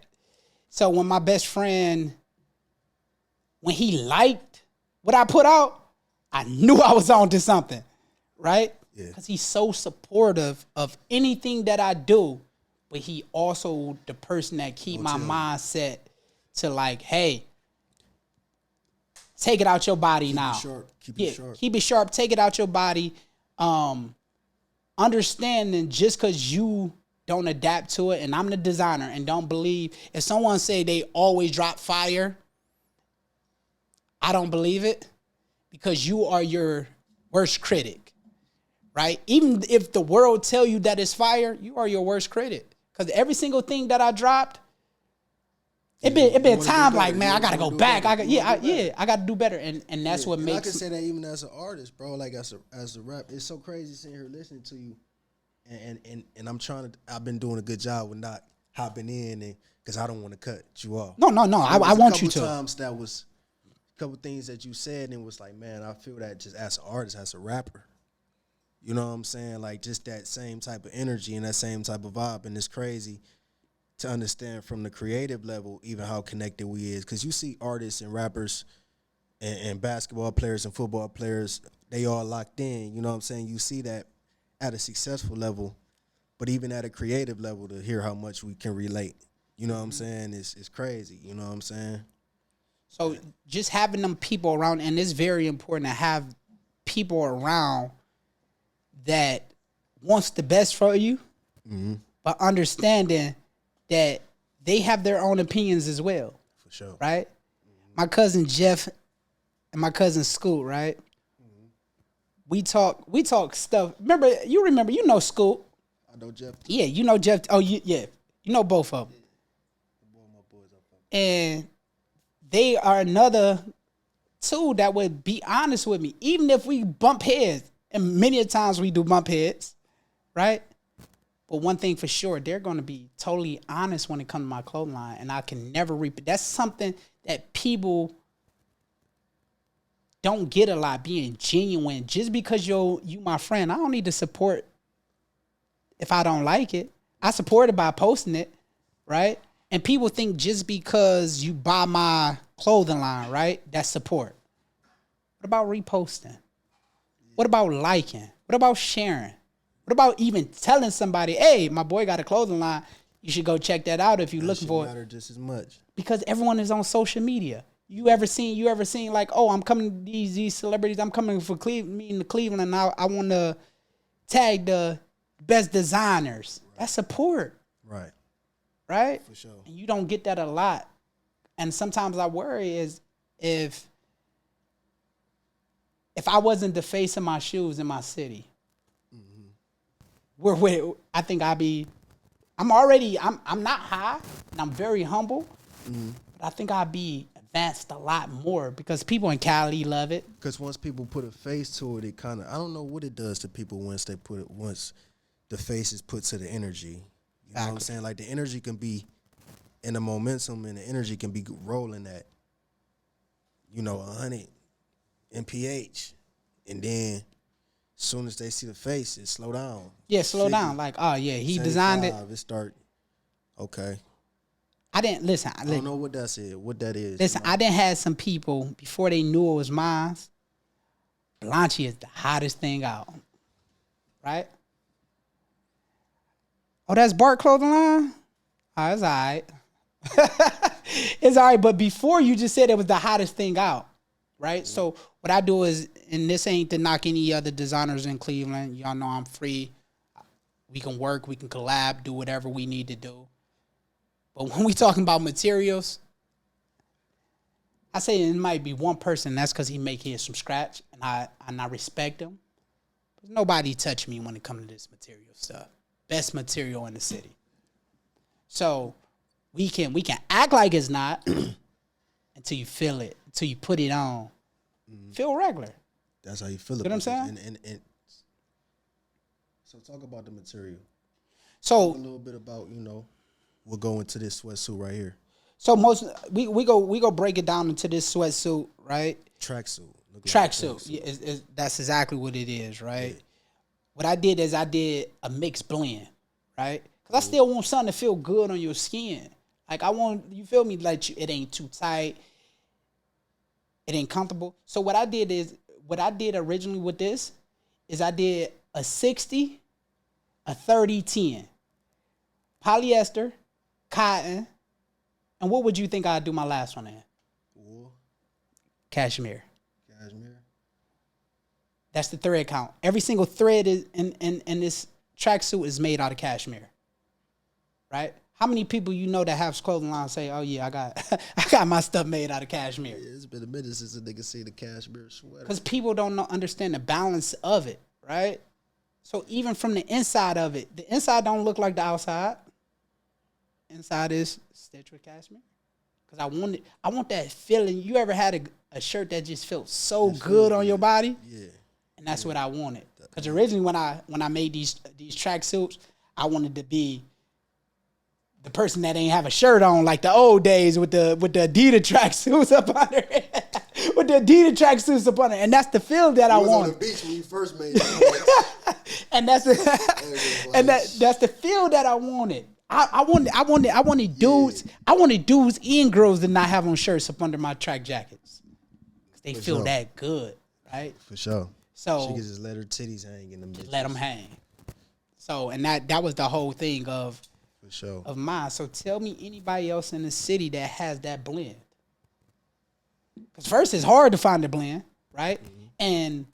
So when my best friend, when he liked what I put out, I knew I was on to something, right? Yeah. Because he's so supportive of anything that I do, but he also the person that keep my mindset to like, hey, take it out your body now. Keep it sharp. Keep it sharp. Take it out your body. Understanding just because you don't adapt to it, and I'm the designer, and don't believe if someone say they always drop fire, I don't believe it because you are your worst critic, right? Even if the world tell you that it's fire, you are your worst critic because every single thing that I dropped, it been time like, man, I gotta go back. I gotta do better, and that's what makes. I can say that even as an artist, bro. Like as a rap, it's so crazy sitting here listening to you, and I've been doing a good job with not hopping in and because I don't want to cut you off. No. I want you to. Times that was a couple things that you said and was like, man, I feel that just as an artist, as a rapper. You know what I'm saying? Like just that same type of energy and that same type of vibe, and it's crazy to understand from the creative level even how connected we is. Because you see artists and rappers and basketball players and football players, they all locked in. You know what I'm saying? You see that at a successful level, but even at a creative level to hear how much we can relate. You know what I'm saying? It's crazy. You know what I'm saying? So just having them people around, and it's very important to have people around that wants the best for you, but understanding that they have their own opinions as well. For sure. Right? My cousin Jeff and my cousin Scoot, right? We talk stuff. You know Scoot. I know Jeff. Yeah, you know Jeff. Oh, you know both of them. And they are another two that would be honest with me, even if we bump heads. And many a times we do bump heads, right? But one thing for sure, they're going to be totally honest when it comes to my clothing line, and I can never repeat. That's something that people don't get a lot, being genuine. Just because you my friend, I don't need to support if I don't like it. I support it by posting it, right? And people think just because you buy my clothing line, right, that's support. What about reposting? What about liking? What about sharing? What about even telling somebody, hey, my boy got a clothing line. You should go check that out if you're looking for it. Matter just as much. Because everyone is on social media. You ever seen like, oh, I'm coming, these celebrities, I'm coming for meeting the Cleveland. I want to tag the best designers. Right. That's support. Right. Right? For sure. And you don't get that a lot. And sometimes I worry is if I wasn't the face of my shoes in my city, I think I'm not high and I'm very humble, but I think I'd be advanced a lot more because people in Cali love it. Because once people put a face to it, I don't know what it does to people once the face is put to the energy. You know what I'm saying? Like the energy can be in the momentum and the energy can be rolling at, 100 mph. And then as soon as they see the face, it slow down. Yeah, slow down. Like, oh yeah, he designed it. It start, okay. I didn't listen. I don't know what that is. Listen, I didn't have some people before they knew it was mine. Balanchi is the hottest thing out, right? Oh, that's Bart clothing line. Oh, it's all right. It's all right. But before you just said it was the hottest thing out, right? Mm-hmm. So what I do is, and this ain't to knock any other designers in Cleveland. Y'all know I'm free. We can work. We can collab. Do whatever we need to do. But when we talking about materials, I say it might be one person. That's because he make his from scratch, and I respect him. But nobody touch me when it comes to this material stuff. Best material in the city. So we can act like it's not until you feel it, until you put it on. Mm-hmm. Feel regular. That's how you feel it. You know what I'm saying? And so talk about the material. So talk a little bit about, we'll go into this sweatsuit right here. So we go break it down into this sweatsuit, right? Tracksuit. Tracksuit. Yeah, that's exactly what it is, right? Yeah. What I did is I did a mixed blend, right? Because I still want something to feel good on your skin. Like I want, you feel me? Like it ain't too tight. It ain't comfortable. So what I did originally with this is I did a 60, a 30-10. Polyester, cotton, and what would you think I'd do my last one in? Wool. Cashmere. Cashmere. That's the thread count. Every single thread is in this tracksuit is made out of cashmere. Right? How many people that have clothing lines say, "Oh yeah, I got my stuff made out of cashmere"? Yeah, it's been a minute since a nigga see the cashmere sweater. Because people don't understand the balance of it, right? So even from the inside of it, the inside don't look like the outside. Inside is stitched with cashmere. Because I want that feeling. You ever had a shirt that just felt so good on your body? Yeah. And that's what I wanted. Because originally when I made these tracksuits, I wanted to be the person that ain't have a shirt on like the old days with the Adidas tracksuits up under it. With the Adidas tracksuits up under it. And that's the feel that I wanted. On the beach when you first made it. And that's the feel that I wanted. I wanted dudes. Yeah. I wanted dudes and girls to not have on shirts up under my track jackets. They For feel sure. That good, right? For sure. So she could just let her titties hang in them. Just let them hang. So and that was the whole thing of. For sure. Of mine. So tell me anybody else in the city that has that blend. Because first it's hard to find a blend, right? Mm-hmm.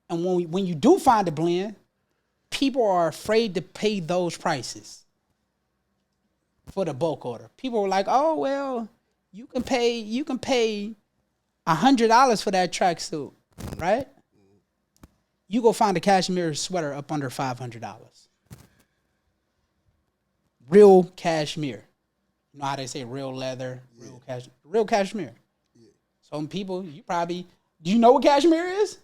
And when you do find a blend, people are afraid to pay those prices for the bulk order. People were like, "Oh well, you can pay $100 for that tracksuit, right? You go find a cashmere sweater up under $500. Real cashmere. You know how they say real leather, real cashmere. Yeah. Some people, do you know what cashmere is?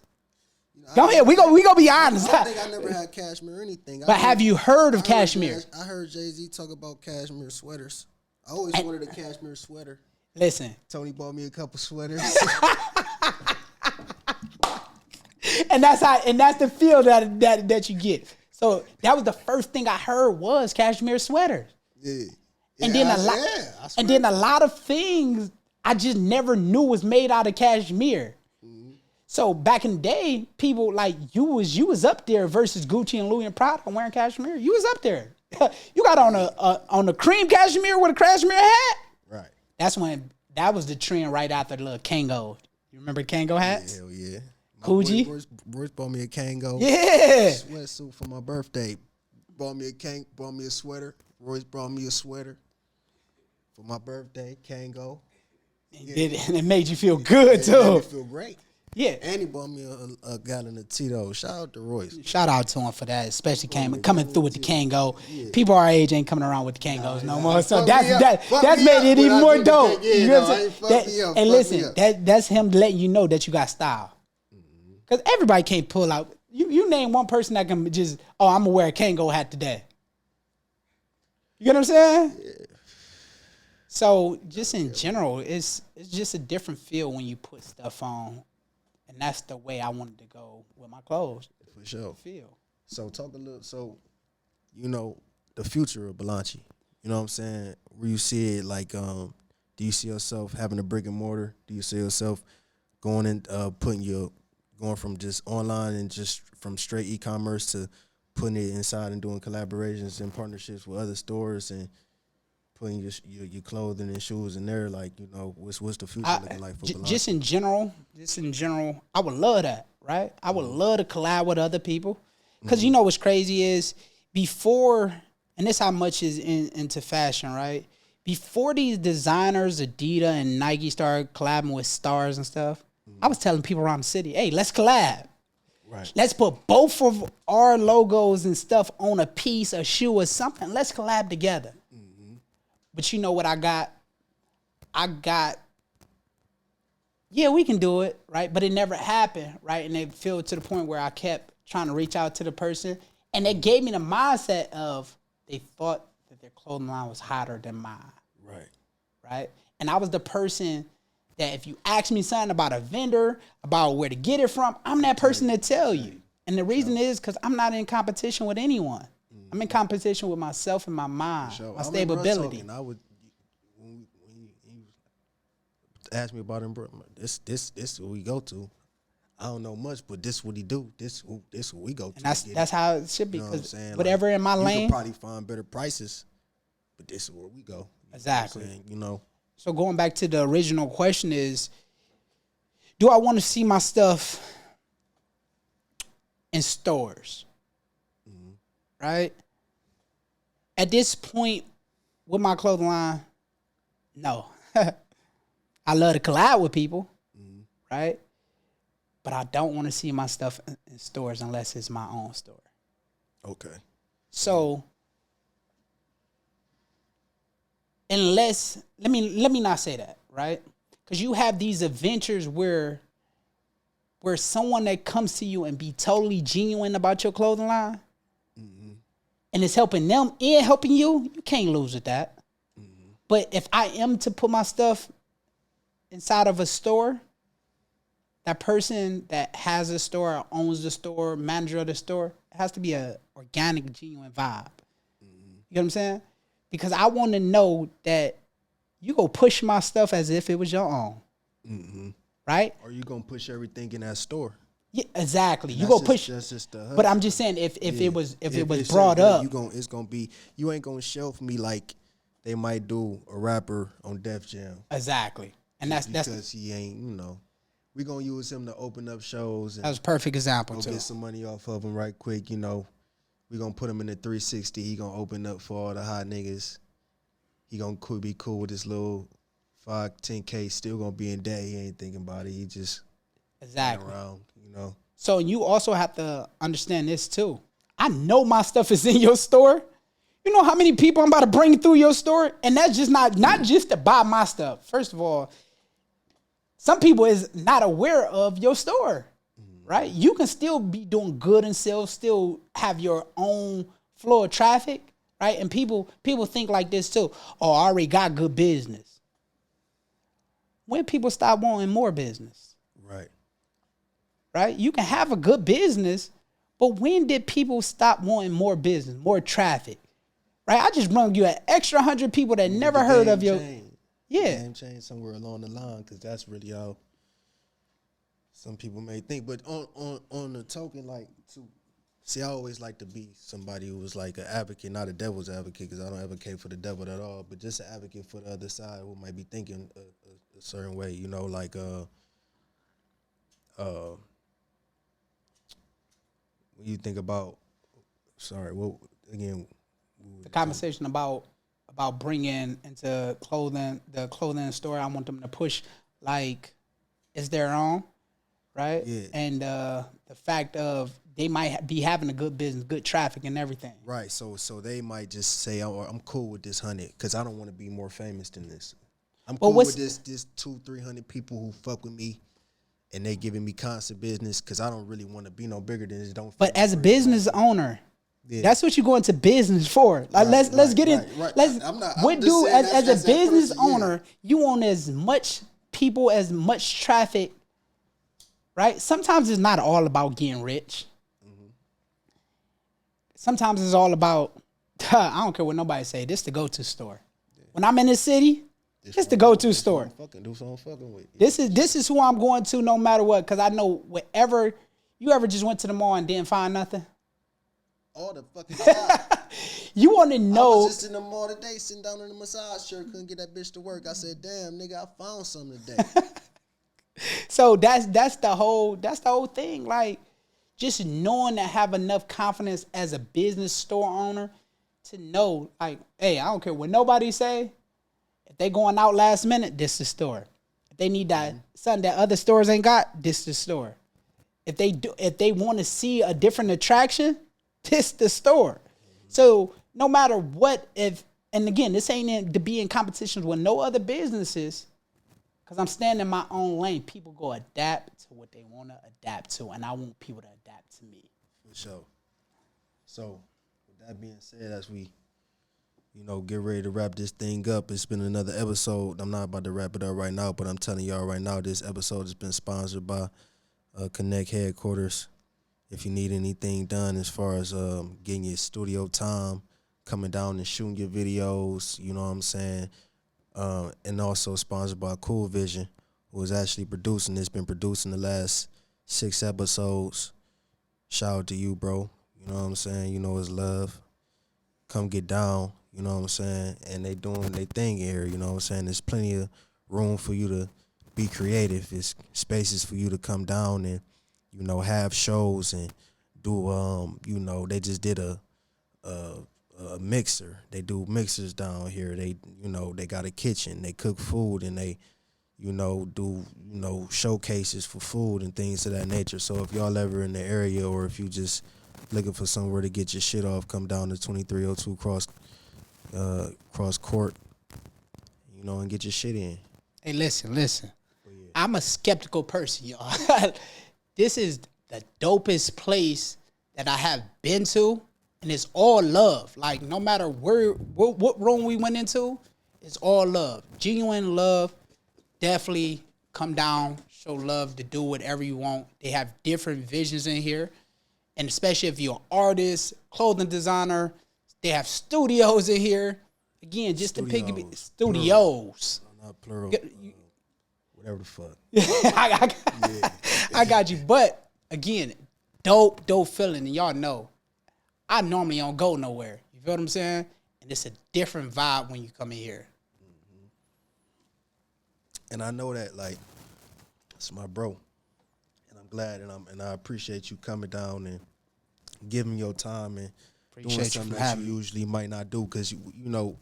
Go ahead. We gonna be honest. I think I never had cashmere or anything. But have you heard of cashmere? I heard Jay-Z talk about cashmere sweaters. I always wanted a cashmere sweater. Listen. Tony bought me a couple sweaters. and that's the feel that you get. So that was the first thing I heard was cashmere sweaters. Yeah. And then a lot of things I just never knew was made out of cashmere. Mm-hmm. So back in the day, people like you was up there versus Gucci and Louis and Prada wearing cashmere. You was up there. You got on a cream cashmere with a cashmere hat. Right. That was the trend right after the little Kango. You remember Kango hats? Hell yeah. Coogee. Royce bought me a Kango. Yeah. Sweatsuit for my birthday. Bought me a sweater. Royce brought me a sweater for my birthday. Kango. And it made you feel good too. It made me feel great. Yeah. And he bought me a gallon of Tito's. Shout out to Royce. Shout out to him for that, especially coming through with the Kango. Yeah. People our age ain't coming around with the Kangos no more. So that's made it even more dope. And listen, that's him letting you know that you got style. Because everybody can't pull out. You name one person that can just, I'm going to wear a Kango hat today. You get what I'm saying? Yeah. So just in general, it's just a different feel when you put stuff on. And that's the way I wanted to go with my clothes. For sure. Feel. So talk a little, the future of Balanchi. You know what I'm saying? Where you see it, like, do you see yourself having a brick and mortar? Do you see yourself going and going from just online and just from straight e-commerce to putting it inside and doing collaborations and partnerships with other stores and putting your clothing and shoes in there? Like, what's the future looking like for Balanchi? Just in general, I would love that, right? I would love to collab with other people. Because you know what's crazy is before, and this how much is into fashion, right? Before these designers, Adidas and Nike started collabing with stars and stuff, I was telling people around the city, hey, let's collab. Right. Let's put both of our logos and stuff on a piece, a shoe or something. Let's collab together. Mm-hmm. But you know what I got? Yeah, we can do it, right? But it never happened, right? And it filled to the point where I kept trying to reach out to the person. And it gave me the mindset of they thought that their clothing line was hotter than mine. Right? And I was the person that if you ask me something about a vendor, about where to get it from, I'm that person to tell you. And the reason is because I'm not in competition with anyone. I'm in competition with myself and my mind, my stability. When you asked me about him, bro, this is what we go to. I don't know much, but this is what he do. This what we go to. And that's how it should be. Because whatever like, in my lane, you can probably find better prices, but this is where we go. Exactly. You So going back to the original question is, do I want to see my stuff in stores? Mm-hmm. Right? At this point with my clothing line, no. I love to collab with people, right? But I don't want to see my stuff in stores unless it's my own store. Okay. So unless, let me not say that, right? Because you have these adventures where someone that comes to you and be totally genuine about your clothing line, and it's helping them and helping you, you can't lose with that. Mm-hmm. But if I am to put my stuff inside of a store, that person that has a store or owns the store, manager of the store, it has to be a organic, genuine vibe. Mm-hmm. You know what I'm saying? Because I want to know that you go push my stuff as if it was your own. Mm-hmm. Right? Or you going to push everything in that store. Yeah, exactly. You go push. That's just the hustle. But I'm just saying, if it was brought up, it's gonna be. You ain't gonna shelf me like they might do a rapper on Def Jam. Exactly, and that's because he ain't. We gonna use him to open up shows. And that was a perfect example too. Get some money off of him right quick. We we gonna put him in the 360. He gonna open up for all the hot niggas. He gonna be cool with this little 5-10K. Still gonna be in debt. He ain't thinking about it. He just around, you know. So you also have to understand this too. I know my stuff is in your store. You know how many people I'm about to bring through your store? And that's just not just to buy my stuff. First of all, some people is not aware of your store, right? You can still be doing good and still have your own flow of traffic, right? And people think like this too. Oh, I already got good business. When people stop wanting more business? Right? You can have a good business, but when did people stop wanting more business, more traffic? Right? I just brought you an extra 100 people that never heard of your... Yeah. The game changed somewhere along the line, because that's really how some people may think. But on the token, like, I always like to be somebody who was like an advocate, not a devil's advocate, because I don't advocate for the devil at all, but just an advocate for the other side who might be thinking a certain way, you know, like when you think about, the conversation about bringing into the clothing store. I want them to push like it's their own, right? Yeah. And the fact of they might be having a good business, good traffic, and everything. Right. So they might just say, "Oh, I'm cool with this 100 because I don't want to be more famous than this. I'm cool with this 200-300 people who fuck with me." And they giving me constant business because I don't really want to be no bigger than this. But as a business owner, that's what you go into business for. Like let's get in. As a business owner, you want as much people, as much traffic, right? Sometimes it's not all about getting rich. Mm-hmm. Sometimes it's all about, I don't care what nobody say, this the go-to store. Yeah. When I'm in the city, it's the go-to store. This is who I'm going to no matter what, because I know whatever. You ever just went to the mall and didn't find nothing? All the fucking time. You want to know. I was just in the mall today, sitting down in the massage chair, couldn't get that bitch to work. I said, "Damn, nigga, I found something today." So that's the whole thing. Like, just knowing to have enough confidence as a business store owner to know, like, hey, I don't care what nobody say. If they going out last minute, this the store. If they need that something that other stores ain't got, this the store. If they want to see a different attraction, this the store. So no matter what, and again, this ain't to be in competition with no other businesses, because I'm staying in my own lane. People go adapt to what they want to adapt to, and I want people to adapt to me. For sure. So with that being said, as we get ready to wrap this thing up. It's been another episode. I'm not about to wrap it up right now, but I'm telling y'all right now, this episode has been sponsored by Connect Headquarters. If you need anything done as far as getting your studio time, coming down and shooting your videos, you know what I'm saying? And also sponsored by Cool Vision, who is actually producing this, been producing the last 6 episodes. Shout out to you, bro. You know what I'm saying? You know it's love. Come get down. You know what I'm saying? And they doing their thing here, you know what I'm saying? There's plenty of room for you to be creative. There's spaces for you to come down and, have shows and do, they just did a mixer. They do mixers down here. They, they got a kitchen. They cook food and they, do, showcases for food and things of that nature. So if y'all ever in the area or if you just looking for somewhere to get your shit off, come down to 2302 Cross Court, and get your shit in. Hey, listen. Yeah. I'm a skeptical person, y'all. This is the dopest place that I have been to, and it's all love. Like, no matter what room we went into, it's all love. Genuine love. Definitely come down, show love, to do whatever you want. They have different visions in here, and especially if you're an artist, clothing designer, they have studios in here. Again, just to pick studios. Not plural. Whatever the fuck. I got you. But again, dope feeling. And y'all know, I normally don't go nowhere. You feel what I'm saying? And it's a different vibe when you come in here. Mm-hmm. And I know that, like, it's my bro. And I'm glad and I appreciate you coming down and giving your time and Appreciate something you for that having you me. usually might not do because you know,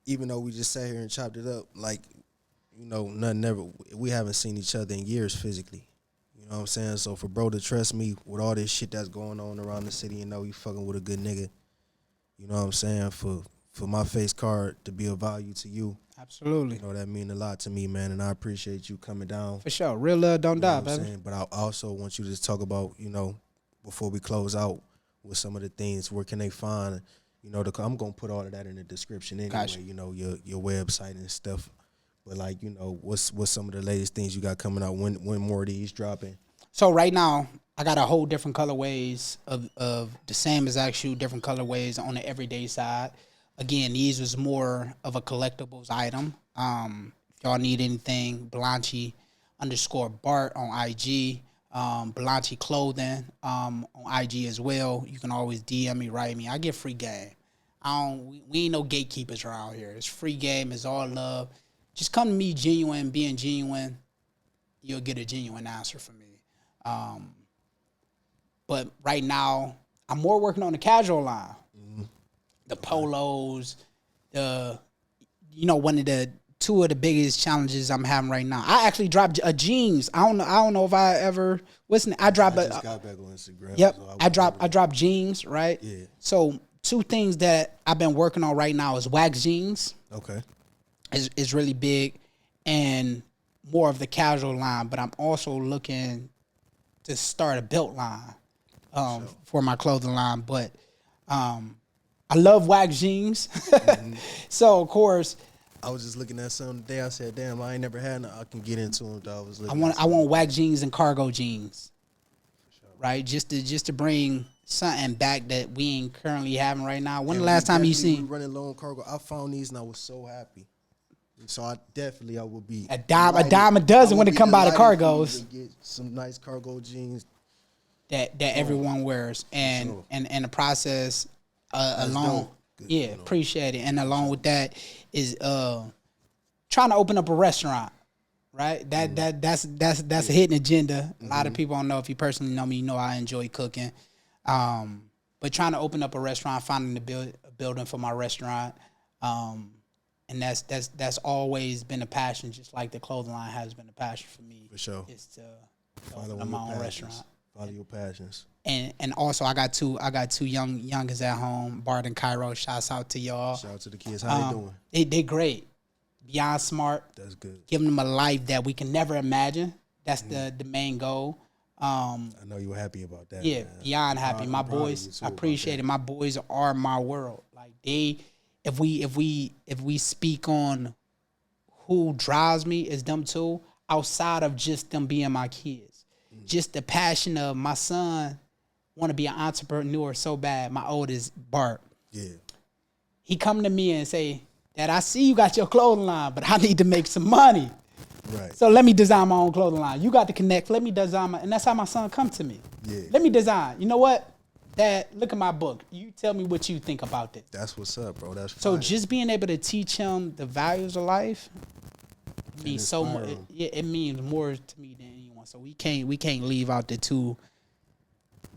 even though we just sat here and chopped it up, like, you know, nothing ever. We haven't seen each other in years physically. You know what I'm saying? So for bro to trust me with all this shit that's going on around the city and know you fucking with a good nigga, you know what I'm saying? For my face card to be of value to you, Absolutely. you know, that mean a lot to me, man. And I appreciate you coming down. For sure. Real love don't You know die, what I'm baby. saying? But I also want you to talk about, you know, before we close out with some of the things, where can they find, you know, I'm going to put all of that in the description anyway, Gotcha. you know, your website and stuff. But like, you know, what's some of the latest things you got coming out? When more of these dropping? So right now, I got a whole different colorways of the same exact shoe, different colorways on the everyday side. Again, these was more of a collectibles item. If y'all need anything, Balanchi _Bart on IG. Balanchi clothing on IG as well. You can always DM me, write me. I get free game. We ain't no gatekeepers around here. It's free game. It's all love. Just come to me genuine, being genuine. You'll get a genuine answer from me. But right now, I'm more working on the casual line. Mm-hmm. The polos, one of the two of the biggest challenges I'm having right now. I actually dropped a jeans. I don't know if I ever I dropped I just got back on Instagram. Yep. So I dropped jeans, right? Yeah. So two things that I've been working on right now is wax jeans. Okay. Is really big, and more of the casual line, but I'm also looking to start a belt line for my clothing line. But I love wax jeans. Mm-hmm. So, of course, I was just looking at some today. I said, damn, I ain't never had I can get into them. I was looking I want wax jeans and cargo jeans. Sure. Right? Just to bring something back that we ain't currently having right now. When the last time you seen? Running low on cargo. I found these and I was so happy. So I would be a dime a dozen when it come by the cargos. Get some nice cargo jeans that everyone wears, and sure. and the process along. Yeah, appreciate it. And along with that is trying to open up a restaurant. Right, that's a hidden agenda. A lot of people don't know. If you personally know me, you know I enjoy cooking. But trying to open up a restaurant, finding a building for my restaurant. And that's always been a passion, just like the clothing line has been a passion for me. For sure. Is to open my own restaurant. Follow your passions. And also I got two youngins at home, Bart and Cairo. Shouts out to y'all. Shout out to the kids. How they doing? They great. Beyond smart. That's good. Giving them a life that we can never imagine. That's the main goal. I know you're happy about that. Yeah, man. beyond happy. My boys, I appreciate it. My boys are my world. Like if we speak on who drives me, is them too, outside of just them being my kids. Just the passion of my son want to be an entrepreneur so bad. My oldest, Bart. Yeah. He come to me and say, Dad, I see you got your clothing line, but I need to make some money. Right. So let me design my own clothing line. You got to connect. Let me design and that's how my son come to me. Yeah. Let me design. You know what? Dad, look at my book. You tell me what you think about this. That's what's up, bro. That's fine. So just being able to teach him the values of life means so much. It means more to me than anyone. So we can't leave out the two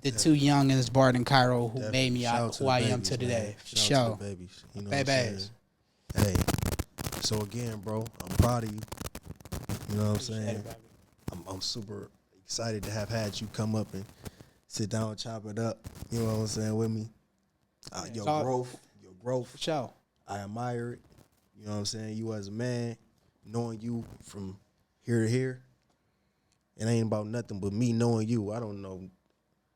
youngins, Bart and Cairo, who made me who I am to today. For sure. To the babies. You know babies. Hey. So again, bro, I'm proud of you. You know what I'm saying? I'm super excited to have had you come up and sit down and chop it up. You know what I'm saying, with me. Your growth. For sure. I admire it. You know what I'm saying? You as a man, knowing you from here to here, it ain't about nothing but me knowing you. I don't know.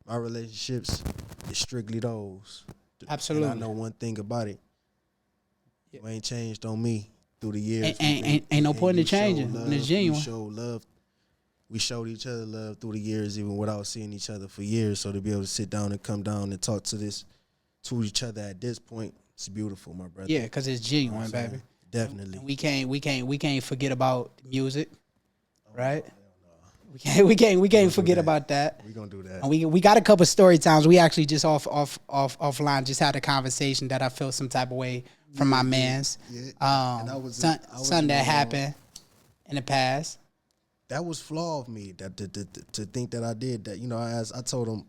My relationships is strictly those. Absolutely. And I know one thing about it. You ain't changed on me through the years. Ain't no point in changing. And it's genuine. We showed love. We showed each other love through the years, even without seeing each other for years. So to be able to sit down and come down and talk to each other at this point, it's beautiful, my brother. Yeah, because it's genuine, you know baby. Definitely. And we can't forget about music, right? We can't forget about that. We gonna do that. And we got a couple story times. We actually just offline just had a conversation that I felt some type of way from my man's. Yeah. Something that happened in the past. That was flaw of me. That to think that I did that. You know, as I told him,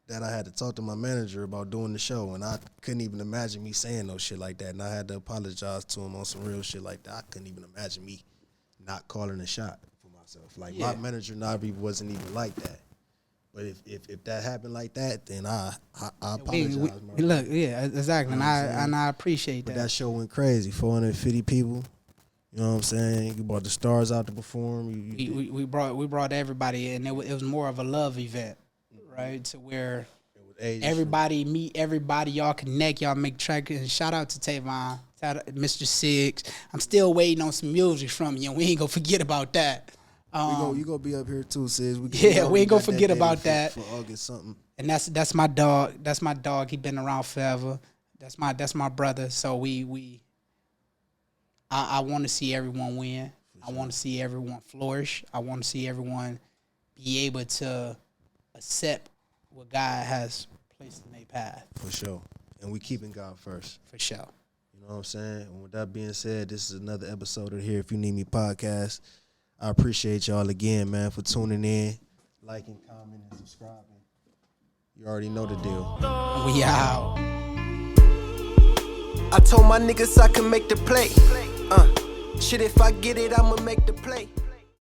that I had to talk to my manager about doing the show, and I couldn't even imagine me saying no shit like that, and I had to apologize to him on some real shit like that. I couldn't even imagine me not calling a shot for myself. Like, my manager wasn't even like that. But if that happened like that, then I apologize. Look, yeah, exactly, and I appreciate but that. That show went crazy, 450 people. You know what I'm saying? You brought the stars out to perform. We brought everybody in. It was more of a love event, right? To where everybody meet everybody, y'all connect, y'all make track. And shout out to Tavon, shout out to Mr. Six. I'm still waiting on some music from you. We ain't gonna forget about that. You gonna be up here too, sis. We ain't gonna forget about that. For August something. And that's my dog. That's my dog. He been around forever. That's my brother. So I want to see everyone win. I want to see everyone flourish. I want to see everyone be able to accept what God has placed in their path. For sure. And we keeping God first. For sure. You know what I'm saying? And with that being said, this is another episode of Here If You Need Me podcast. I appreciate y'all again, man, for tuning in, liking, commenting, and subscribing. You already know the deal. We out. I told my niggas I can make the play. Shit, if I get it, I'ma make the play.